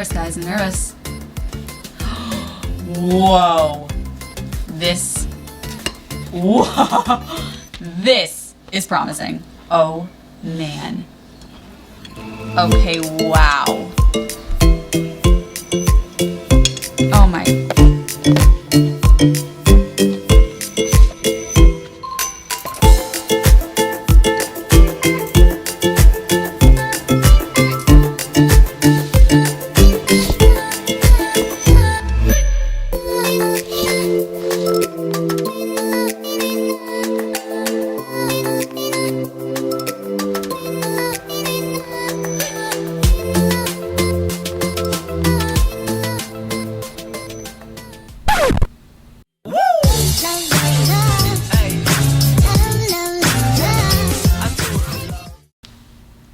Guys, I'm nervous. Whoa. Whoa. This is promising. Oh, man. Okay, wow. Oh my.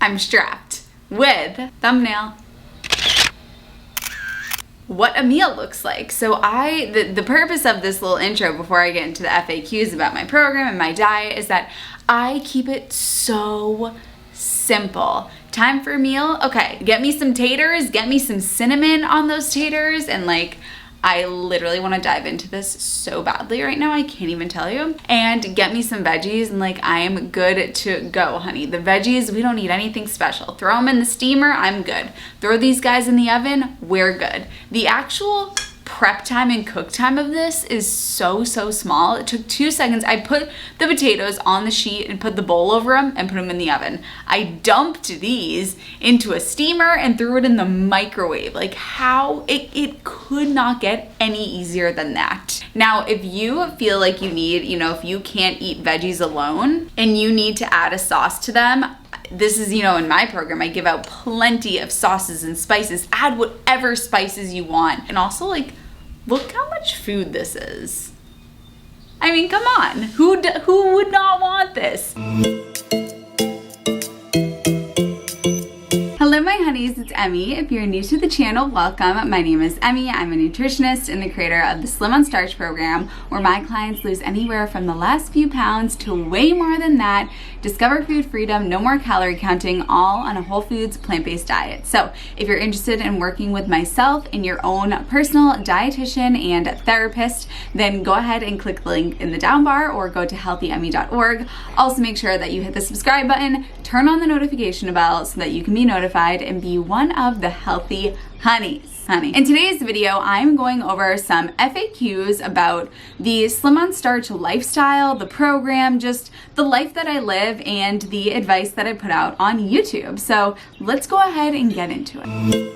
I'm strapped with thumbnail. What a meal looks like. So the purpose of this little intro before I get into the FAQs about my program and my diet is that I keep it so simple. Time for a meal? Okay, get me some taters, get me some cinnamon on those taters, and like, I literally want to dive into this so badly right now, I can't even tell you. And get me some veggies and like, I am good to go, honey. The veggies, we don't need anything special. Throw them in the steamer, I'm good. Throw these guys in the oven, we're good. The actual prep time and cook time of this is so small. It took 2 seconds. I put the potatoes on the sheet and put the bowl over them and put them in the oven. I dumped these into a steamer and threw it in the microwave. Like how it could not get any easier than that. Now, if you feel like you need, if you can't eat veggies alone and you need to add a sauce to them, this is, in my program, I give out plenty of sauces and spices. Add whatever spices you want. And also, like, look how much food this is. I mean, come on. Who would not want this? Hello, my honeys, it's Emmy. If you're new to the channel, welcome. My name is Emmy. I'm a nutritionist and the creator of the Slim on Starch program, where my clients lose anywhere from the last few pounds to way more than that, discover food freedom, no more calorie counting, all on a whole foods, plant-based diet. So if you're interested in working with myself in your own personal dietitian and therapist, then go ahead and click the link in the down bar or go to healthyemmy.org. Also make sure that you hit the subscribe button, turn on the notification bell so that you can be notified and be one of the healthy honeys. In today's video, I'm going over some FAQs about the Slim on Starch lifestyle, the program, just the life that I live, and the advice that I put out on YouTube. So let's go ahead and get into it.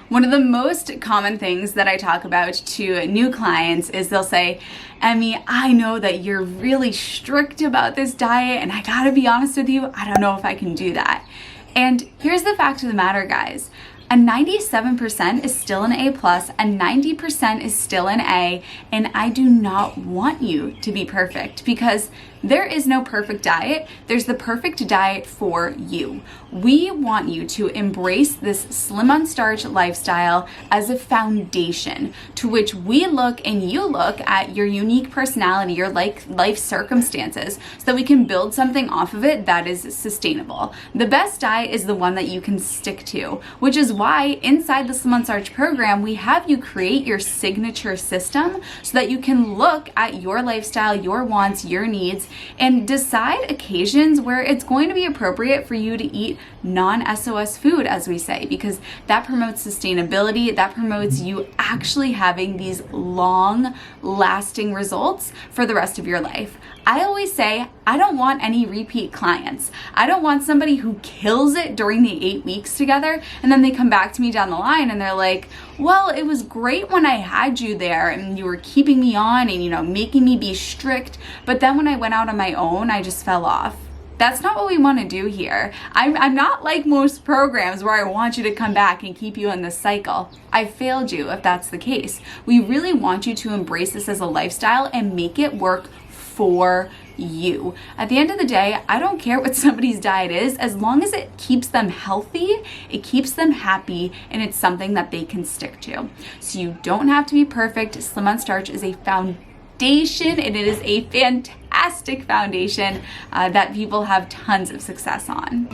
One of the most common things that I talk about to new clients is they'll say, Emmy, I know that you're really strict about this diet, and I gotta be honest with you, I don't know if I can do that. And here's the fact of the matter, guys. A 97% is still an A+, a 90% is still an A, and I do not want you to be perfect because there is no perfect diet. There's the perfect diet for you. We want you to embrace this Slim on Starch lifestyle as a foundation to which we look and you look at your unique personality, your life circumstances, so that we can build something off of it that is sustainable. The best diet is the one that you can stick to, which is why inside the Slim on Starch program, we have you create your signature system so that you can look at your lifestyle, your wants, your needs, and decide occasions where it's going to be appropriate for you to eat non-SOS food, as we say, because that promotes sustainability. That promotes you actually having these long lasting results for the rest of your life. I always say, I don't want any repeat clients. I don't want somebody who kills it during the 8 weeks together and then they come back to me down the line and they're like, well, it was great when I had you there and you were keeping me on and, making me be strict. But then when I went out on my own, I just fell off. That's not what we want to do here. I'm not like most programs where I want you to come back and keep you in this cycle. I failed you if that's the case. We really want you to embrace this as a lifestyle and make it work for you. At the end of the day, I don't care what somebody's diet is, as long as it keeps them healthy, it keeps them happy, and it's something that they can stick to. So you don't have to be perfect. Slim on Starch is a foundation, and it is a fantastic foundation that people have tons of success on.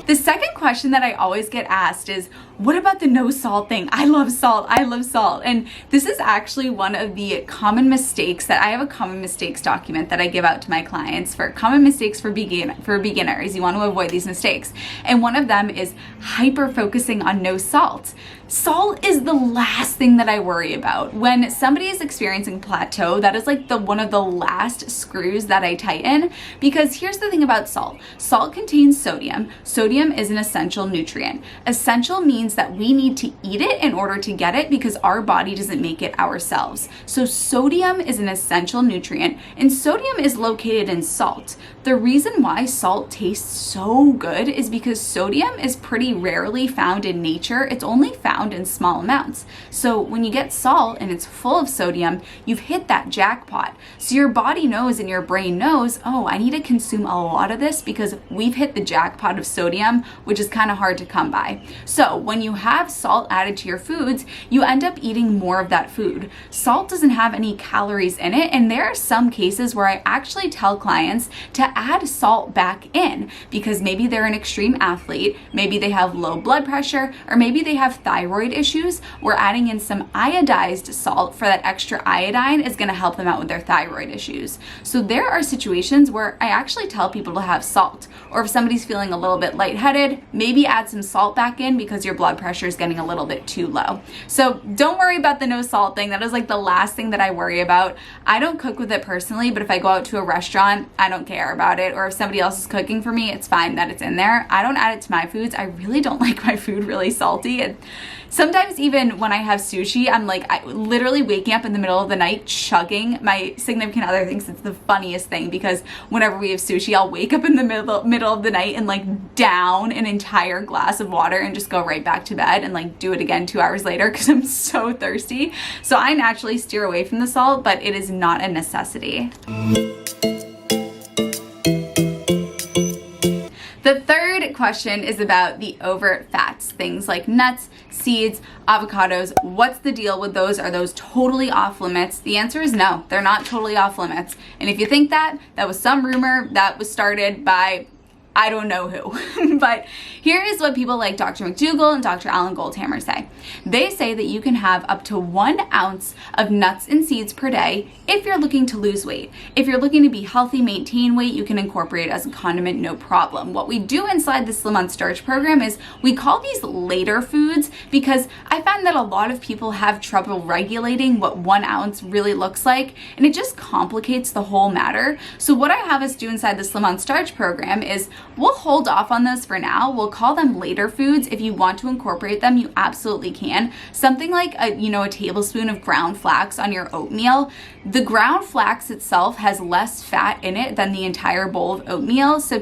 The second question that I always get asked is, what about the no salt thing? I love salt. And this is actually one of the common mistakes that I have a common mistakes document that I give out to my clients for common mistakes for beginners. You want to avoid these mistakes. And one of them is hyper focusing on no salt. Salt is the last thing that I worry about. When somebody is experiencing plateau, that is like one of the last screws that I tighten, because here's the thing about salt. Salt contains sodium. Sodium is an essential nutrient. Essential means that we need to eat it in order to get it because our body doesn't make it ourselves. So sodium is an essential nutrient, and sodium is located in salt. The reason why salt tastes so good is because sodium is pretty rarely found in nature. It's only found in small amounts. So when you get salt and it's full of sodium, you've hit that jackpot. So your body knows and your brain knows, oh, I need to consume a lot of this because we've hit the jackpot of sodium, which is kind of hard to come by. So when you have salt added to your foods, you end up eating more of that food. Salt doesn't have any calories in it, and there are some cases where I actually tell clients to add salt back in because maybe they're an extreme athlete, maybe they have low blood pressure, or maybe they have thyroid issues. We're adding in some iodized salt for that extra iodine is going to help them out with their thyroid issues. So there are situations where I actually tell people to have salt, or if somebody's feeling a little bit lightheaded, maybe add some salt back in because your blood pressure is getting a little bit too low. So don't worry about the no salt thing. That is like the last thing that I worry about. I don't cook with it personally, but if I go out to a restaurant, I don't care about it. Or if somebody else is cooking for me, it's fine that it's in there. I don't add it to my foods. I really don't like my food really salty. And sometimes even when I have sushi, I'm like, I literally waking up in the middle of the night chugging. My significant other thinks it's the funniest thing because whenever we have sushi, I'll wake up in the middle of the night and like down an entire glass of water and just go right back to bed and like do it again 2 hours later because I'm so thirsty. So I naturally steer away from the salt, but it is not a necessity. The third question is about the overt fats, things like nuts, seeds, avocados. What's the deal with those? Are those totally off limits? The answer is no, they're not totally off limits. And if you think that was some rumor that was started by I don't know who, but here is what people like Dr. McDougall and Dr. Alan Goldhammer say. They say that you can have up to 1 ounce of nuts and seeds per day if you're looking to lose weight. If you're looking to be healthy, maintain weight, you can incorporate it as a condiment, no problem. What we do inside the Slim on Starch program is we call these later foods because I find that a lot of people have trouble regulating what 1 ounce really looks like, and it just complicates the whole matter. So what I have us do inside the Slim on Starch program is we'll hold off on those for now. We'll call them later foods. If you want to incorporate them, you absolutely can. Something like a tablespoon of ground flax on your oatmeal. The ground flax itself has less fat in it than the entire bowl of oatmeal. So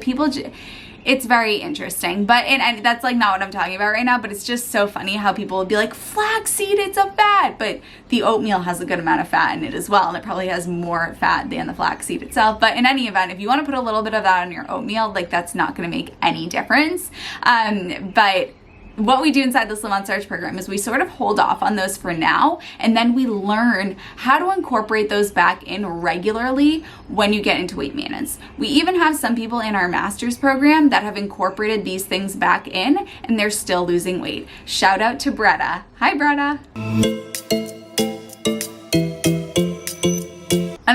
it's very interesting, but and that's like not what I'm talking about right now, but it's just so funny how people will be like, flaxseed, it's a fat, but the oatmeal has a good amount of fat in it as well, and it probably has more fat than the flaxseed itself. But in any event, if you want to put a little bit of that on your oatmeal, like that's not going to make any difference. But what we do inside the Slim on Starch program is we sort of hold off on those for now, and then we learn how to incorporate those back in regularly when you get into weight maintenance. We even have some people in our master's program that have incorporated these things back in, and they're still losing weight. Shout out to Bretta. Hi, Bretta.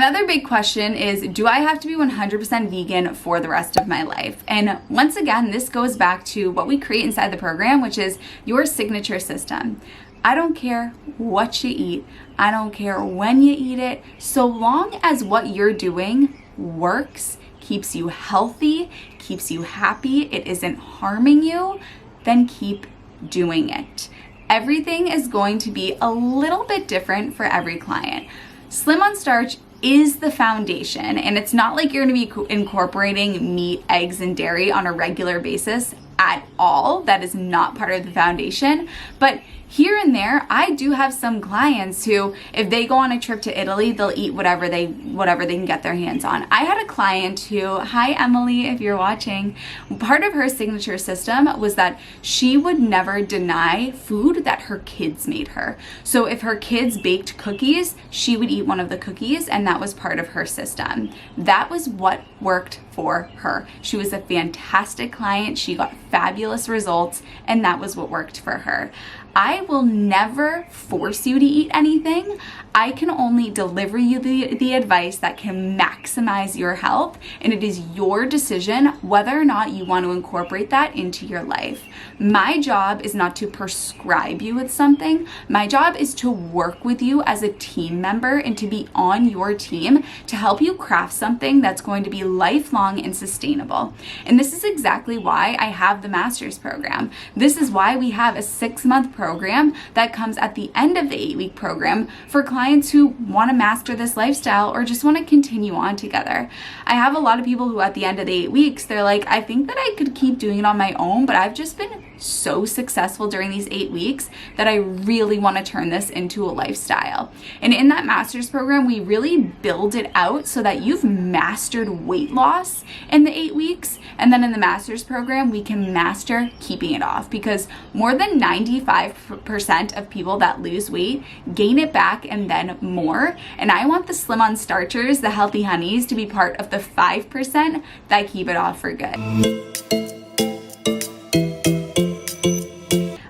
Another big question is, do I have to be 100% vegan for the rest of my life? And once again, this goes back to what we create inside the program, which is your signature system. I don't care what you eat. I don't care when you eat it. So long as what you're doing works, keeps you healthy, keeps you happy, it isn't harming you, then keep doing it. Everything is going to be a little bit different for every client. Slim on Starch is the foundation, and it's not like you're going to be incorporating meat, eggs, and dairy on a regular basis at all. That is not part of the foundation. But here and there, I do have some clients who, if they go on a trip to Italy, they'll eat whatever they can get their hands on. I had a client who, hi Emily, if you're watching, part of her signature system was that she would never deny food that her kids made her. So if her kids baked cookies, she would eat one of the cookies, and that was part of her system. That was what worked for her. She was a fantastic client. She got fabulous results, and that was what worked for her. I will never force you to eat anything. I can only deliver you the advice that can maximize your health, and it is your decision whether or not you want to incorporate that into your life. My job is not to prescribe you with something. My job is to work with you as a team member and to be on your team to help you craft something that's going to be lifelong and sustainable. And this is exactly why I have the master's program. This is why we have a 6-month program that comes at the end of the 8-week program for clients who want to master this lifestyle or just want to continue on together. I have a lot of people who at the end of the 8 weeks, they're like, I think that I could keep doing it on my own, but I've just been so successful during these 8 weeks that I really want to turn this into a lifestyle. And in that master's program, we really build it out so that you've mastered weight loss in the 8 weeks. And then in the master's program, we can master keeping it off, because more than 95% of people that lose weight gain it back and then more. And I want the Slim on Starchers, the healthy honeys, to be part of the 5% that keep it off for good.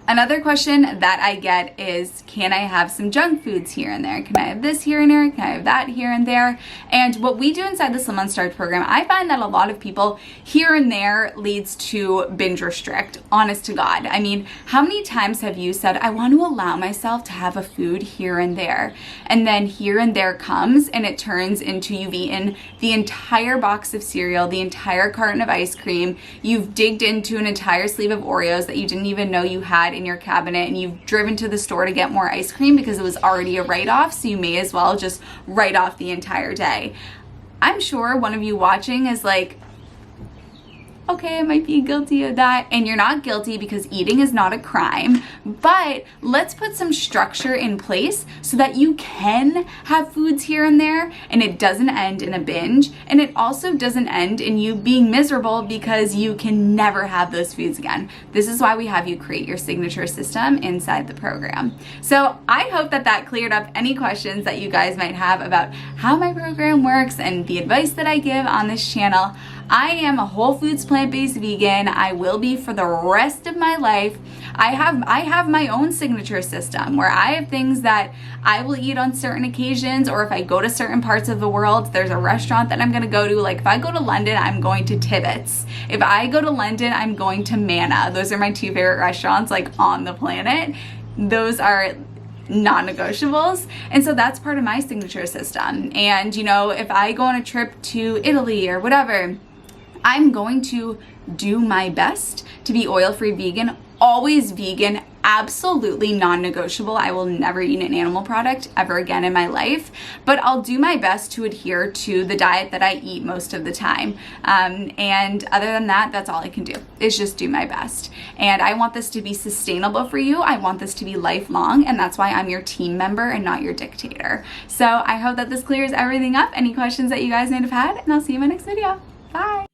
Another question that I get is, can I have some junk foods here and there? Can I have this here and there? Can I have that here and there? And what we do inside the Slim on Starch program, I find that a lot of people here and there leads to binge restrict, honest to God. I mean, how many times have you said, I want to allow myself to have a food here and there? And then here and there comes and it turns into you've eaten the entire box of cereal, the entire carton of ice cream, you've digged into an entire sleeve of Oreos that you didn't even know you had in your cabinet, and you've driven to the store to get more ice cream because it was already a write-off, so you may as well just write off the entire day. I'm sure one of you watching is like, okay, I might be guilty of that. And you're not guilty, because eating is not a crime. But let's put some structure in place so that you can have foods here and there and it doesn't end in a binge. And it also doesn't end in you being miserable because you can never have those foods again. This is why we have you create your signature system inside the program. So I hope that that cleared up any questions that you guys might have about how my program works and the advice that I give on this channel. I am a whole foods plant-based vegan. I will be for the rest of my life. I have my own signature system where I have things that I will eat on certain occasions, or if I go to certain parts of the world, there's a restaurant that I'm going to go to. Like if I go to London, I'm going to Tibbetts. If I go to London, I'm going to Mana. Those are my 2 favorite restaurants like on the planet. Those are non-negotiables, and so that's part of my signature system. And you know, if I go on a trip to Italy or whatever, I'm going to do my best to be oil-free vegan, always vegan, absolutely non-negotiable. I will never eat an animal product ever again in my life, but I'll do my best to adhere to the diet that I eat most of the time. And other than that, that's all I can do, is just do my best. And I want this to be sustainable for you. I want this to be lifelong, and that's why I'm your team member and not your dictator. So I hope that this clears everything up. Any questions that you guys might have had, and I'll see you in my next video. Bye.